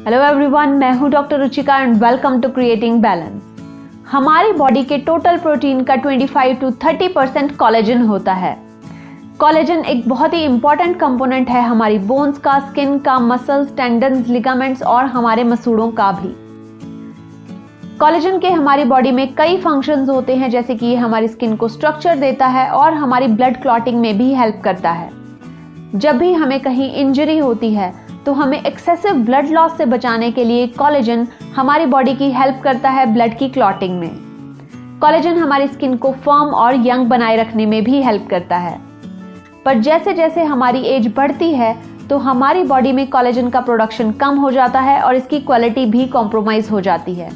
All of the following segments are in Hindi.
हेलो एवरीवन, मैं हूं doctor Ruchika and welcome to creating balance. हमारी बॉडी के टोटल प्रोटीन का 25 to 30% कोलेजन होता है। कोलेजन एक बहुत ही इंपॉर्टेंट कंपोनेंट है हमारी बोन्स का, स्किन का, मसल्स, टेंडन्स, लिगामेंट्स और हमारे मसूड़ों का भी। कोलेजन के हमारी बॉडी में कई फंक्शंस होते हैं, जैसे कि ये हमारी स्किन को स्ट्रक्चर देता है और हमारी ब्लड क्लॉटिंग में भी हेल्प करता है। जब भी हमें कहीं इंजरी होती है तो हमें एक्सेसिव ब्लड लॉस से बचाने के लिए कोलेजन हमारी बॉडी की हेल्प करता है ब्लड की क्लॉटिंग में। कोलेजन हमारी स्किन को फर्म और यंग बनाए रखने में भी हेल्प करता है। पर जैसे जैसे हमारी एज बढ़ती है तो हमारी बॉडी में कोलेजन का प्रोडक्शन कम हो जाता है और इसकी क्वालिटी भी कॉम्प्रोमाइज हो जाती है।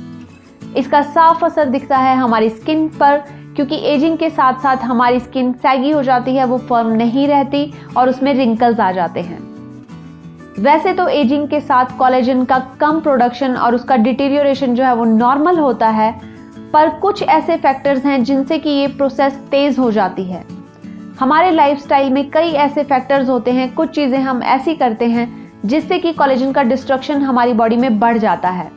इसका साफ असर दिखता है हमारी स्किन पर, क्योंकि एजिंग के साथ साथ हमारी स्किन सैगी हो जाती है, वो फर्म नहीं रहती और उसमें रिंकल्स आ जाते हैं। वैसे तो एजिंग के साथ कोलेजन का कम प्रोडक्शन और उसका डिटीरियोरेशन जो है वो नॉर्मल होता है, पर कुछ ऐसे फैक्टर्स हैं जिनसे कि ये प्रोसेस तेज हो जाती है। हमारे लाइफस्टाइल में कई ऐसे फैक्टर्स होते हैं, कुछ चीज़ें हम ऐसी करते हैं जिससे कि कोलेजन का डिस्ट्रक्शन हमारी बॉडी में बढ़ जाता है।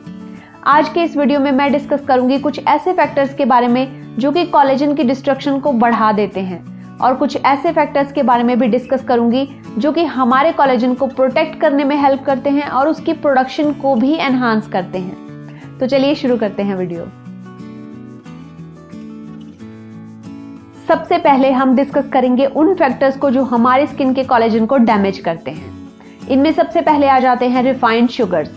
आज के इस वीडियो में मैं डिस्कस करूंगी कुछ ऐसे फैक्टर्स के बारे में जो कि कोलेजन की डिस्ट्रक्शन को बढ़ा देते हैं, और कुछ ऐसे फैक्टर्स के बारे में भी डिस्कस करूंगी जो कि हमारे कोलेजन को प्रोटेक्ट करने में हेल्प करते हैं और उसकी प्रोडक्शन को भी एनहांस करते हैं। तो चलिए शुरू करते हैं वीडियो। सबसे पहले हम डिस्कस करेंगे उन फैक्टर्स को जो हमारे स्किन के कोलेजन को डैमेज करते हैं। इनमें सबसे पहले आ जाते हैं रिफाइंड शुगर्स।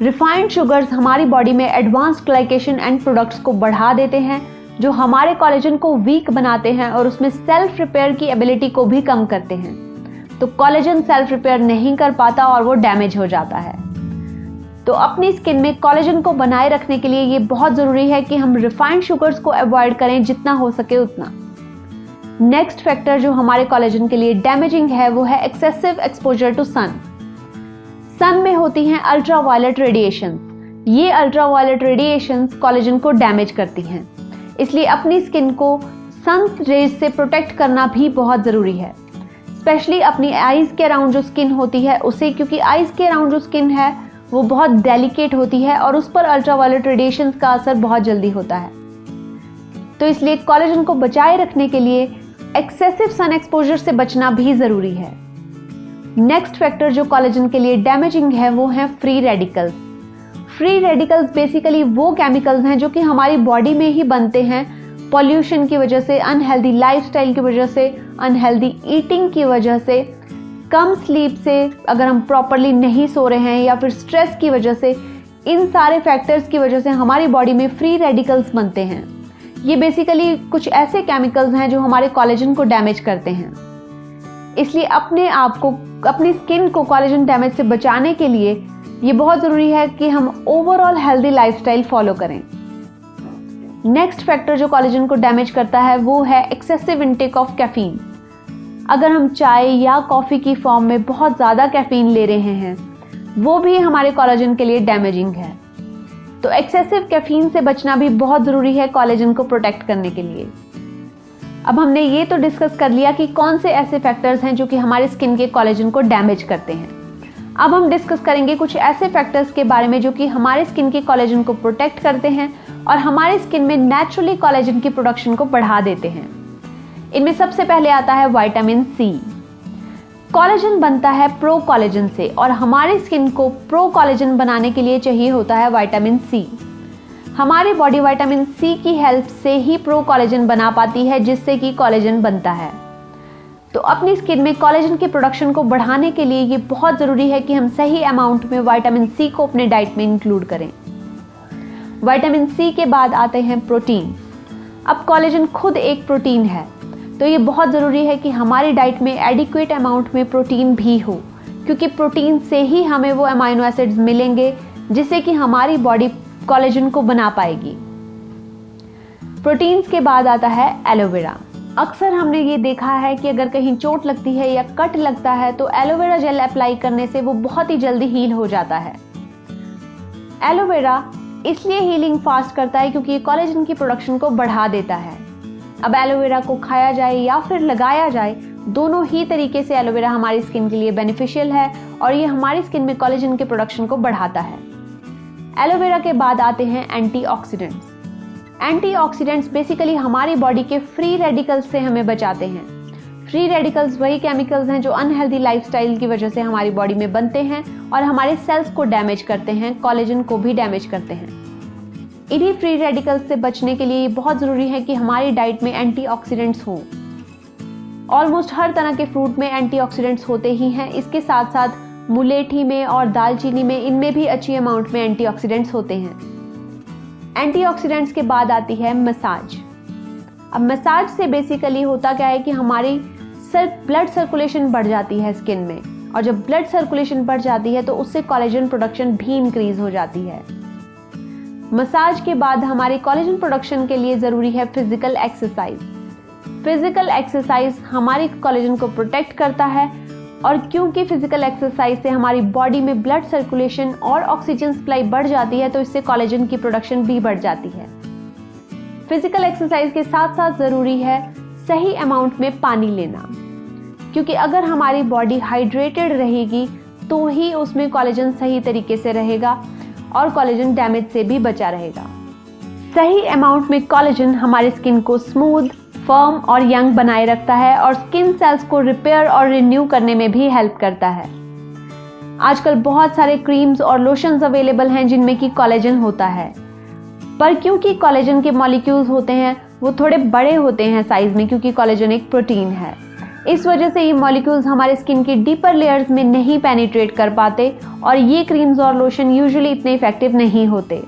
रिफाइंड शुगर्स हमारी बॉडी में एडवांस्ड ग्लाइकेशन एंड प्रोडक्ट्स को बढ़ा देते हैं, जो हमारे कोलेजन को वीक बनाते हैं और उसमें सेल्फ रिपेयर की एबिलिटी को भी कम करते हैं। तो कोलेजन सेल्फ रिपेयर नहीं कर पाता और वो डैमेज हो जाता है। तो अपनी स्किन में कोलेजन को बनाए रखने के लिए ये बहुत ज़रूरी है कि हम रिफाइंड शुगर्स को अवॉइड करें जितना हो सके उतना। नेक्स्ट फैक्टर जो हमारे कोलेजन के लिए डैमेजिंग है वो है एक्सेसिव एक्सपोजर टू सन। सन में होती हैं अल्ट्रावायलेट रेडिएशन। ये अल्ट्रावायलेट रेडिएशन कोलेजन को डैमेज करती हैं, इसलिए अपनी स्किन को सन रेज से प्रोटेक्ट करना भी बहुत ज़रूरी है, स्पेशली अपनी आईज के अराउंड जो स्किन होती है उसे, क्योंकि आईज के अराउंड जो स्किन है वो बहुत डेलिकेट होती है और उस पर अल्ट्रावायलेट रेडिएशन का असर बहुत जल्दी होता है। तो इसलिए कोलेजन को बचाए रखने के लिए एक्सेसिव सन एक्सपोजर से बचना भी ज़रूरी है। नेक्स्ट फैक्टर जो कोलेजन के लिए डैमेजिंग है वो है free radicals. Free radicals basically वो केमिकल्स हैं जो कि हमारी बॉडी में ही बनते हैं पॉल्यूशन की वजह से, अनहेल्दी लाइफस्टाइल की वजह से, अनहेल्दी ईटिंग की वजह से, कम स्लीप से, अगर हम प्रॉपरली नहीं सो रहे हैं, या फिर स्ट्रेस की वजह से, इन सारे फैक्टर्स की वजह से हमारी बॉडी में फ्री रेडिकल्स बनते हैं। ये बेसिकली कुछ ऐसे केमिकल्स हैं जो हमारे कोलेजन को डैमेज करते हैं। इसलिए अपने आप को, अपनी स्किन को कोलेजन डैमेज से बचाने के लिए ये बहुत ज़रूरी है कि हम ओवरऑल हेल्दी लाइफस्टाइल फॉलो करें। नेक्स्ट फैक्टर जो कोलेजन को डैमेज करता है वो है एक्सेसिव इंटेक ऑफ कैफीन। अगर हम चाय या कॉफ़ी की फॉर्म में बहुत ज़्यादा कैफीन ले रहे हैं, वो भी हमारे कोलेजन के लिए डैमेजिंग है। तो एक्सेसिव कैफीन से बचना भी बहुत ज़रूरी है कोलेजन को प्रोटेक्ट करने के लिए। अब हमने ये तो डिस्कस कर लिया कि कौन से ऐसे फैक्टर्स हैं जो कि हमारे स्किन के कोलेजन को डैमेज करते हैं। अब हम डिस्कस करेंगे कुछ ऐसे फैक्टर्स के बारे में जो कि हमारे स्किन के कोलेजन को प्रोटेक्ट करते हैं और हमारे स्किन में नेचुरली कोलेजन की प्रोडक्शन को बढ़ा देते हैं। इनमें सबसे पहले आता है विटामिन सी। कोलेजन बनता है प्रो कोलेजन से, और हमारी स्किन को प्रो कोलेजन बनाने के लिए चाहिए होता है विटामिन सी। हमारी बॉडी विटामिन सी की हेल्प से ही प्रो कोलेजन बना पाती है, जिससे कि कोलेजन बनता है। तो अपनी स्किन में कोलेजन की प्रोडक्शन को बढ़ाने के लिए ये बहुत ज़रूरी है कि हम सही अमाउंट में विटामिन सी को अपने डाइट में इंक्लूड करें। विटामिन सी के बाद आते हैं प्रोटीन। अब कोलेजन खुद एक प्रोटीन है, तो ये बहुत ज़रूरी है कि हमारी डाइट में एडिक्वेट अमाउंट में प्रोटीन भी हो, क्योंकि प्रोटीन से ही हमें वो अमाइनो एसिड्स मिलेंगे जिससे कि हमारी बॉडी कोलेजन को बना पाएगी। प्रोटीन्स के बाद आता है एलोवेरा। अक्सर हमने ये देखा है कि अगर कहीं चोट लगती है या कट लगता है तो एलोवेरा जेल अप्लाई करने से वो बहुत ही जल्दी हील हो जाता है। एलोवेरा इसलिए हीलिंग फास्ट करता है क्योंकि ये कोलेजन की प्रोडक्शन को बढ़ा देता है। अब एलोवेरा को खाया जाए या फिर लगाया जाए, दोनों ही तरीके से एलोवेरा हमारी स्किन के लिए बेनिफिशियल है और ये हमारी स्किन में कोलेजन के प्रोडक्शन को बढ़ाता है। एलोवेरा के बाद आते हैं एंटीऑक्सीडेंट्स। एंटीऑक्सीडेंट्स बेसिकली हमारी बॉडी के फ्री रेडिकल्स से हमें बचाते हैं। फ्री रेडिकल्स वही केमिकल्स हैं जो अनहेल्दी लाइफस्टाइल की वजह से हमारी बॉडी में बनते हैं और हमारे सेल्स को डैमेज करते हैं, कोलेजन को भी डैमेज करते हैं। इन्हीं फ्री रेडिकल्स से बचने के लिए ये बहुत ज़रूरी है कि हमारी डाइट में एंटीऑक्सीडेंट्स हों। ऑलमोस्ट हर तरह के फ्रूट में एंटीऑक्सीडेंट्स होते ही हैं। इसके साथ साथ मुलेठी में और दालचीनी में, इनमें भी अच्छी अमाउंट में एंटीऑक्सीडेंट्स होते हैं। एंटीऑक्सीडेंट्स के बाद आती है मसाज। अब मसाज से बेसिकली होता क्या है कि हमारी ब्लड सर्कुलेशन बढ़ जाती है स्किन में, और जब ब्लड सर्कुलेशन बढ़ जाती है तो उससे कोलेजन प्रोडक्शन भी इंक्रीज हो जाती है। मसाज के बाद हमारे कोलेजन प्रोडक्शन के लिए ज़रूरी है फिजिकल एक्सरसाइज। फिजिकल एक्सरसाइज हमारी कोलेजन को प्रोटेक्ट करता है, और क्योंकि फिजिकल एक्सरसाइज से हमारी बॉडी में ब्लड सर्कुलेशन और ऑक्सीजन सप्लाई बढ़ जाती है तो इससे कोलेजन की प्रोडक्शन भी बढ़ जाती है। फिजिकल एक्सरसाइज के साथ साथ ज़रूरी है सही अमाउंट में पानी लेना, क्योंकि अगर हमारी बॉडी हाइड्रेटेड रहेगी तो ही उसमें कोलेजन सही तरीके से रहेगा और कोलेजन डैमेज से भी बचा रहेगा। सही अमाउंट में कोलेजन हमारी स्किन को स्मूथ, फर्म और यंग बनाए रखता है और स्किन सेल्स को रिपेयर और रिन्यू करने में भी हेल्प करता है। आजकल बहुत सारे क्रीम्स और लोशंस अवेलेबल हैं जिनमें कि कोलेजन होता है, पर क्योंकि कोलेजन के मॉलिक्यूल्स होते हैं वो थोड़े बड़े होते हैं साइज में, क्योंकि कोलेजन एक प्रोटीन है। इस वजह से ये मॉलिक्यूल्स हमारे स्किन की डीपर लेयर्स में नहीं पेनिट्रेट कर पाते और ये क्रीम्स और लोशन यूजुअली इतने इफेक्टिव नहीं होते।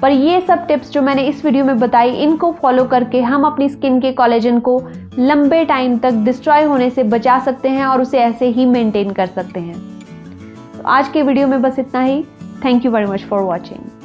पर ये सब टिप्स जो मैंने इस वीडियो में बताई, इनको फॉलो करके हम अपनी स्किन के कोलेजन को लंबे टाइम तक डिस्ट्रॉय होने से बचा सकते हैं और उसे ऐसे ही मेंटेन कर सकते हैं। तो आज के वीडियो में बस इतना ही। Thank you very much for watching.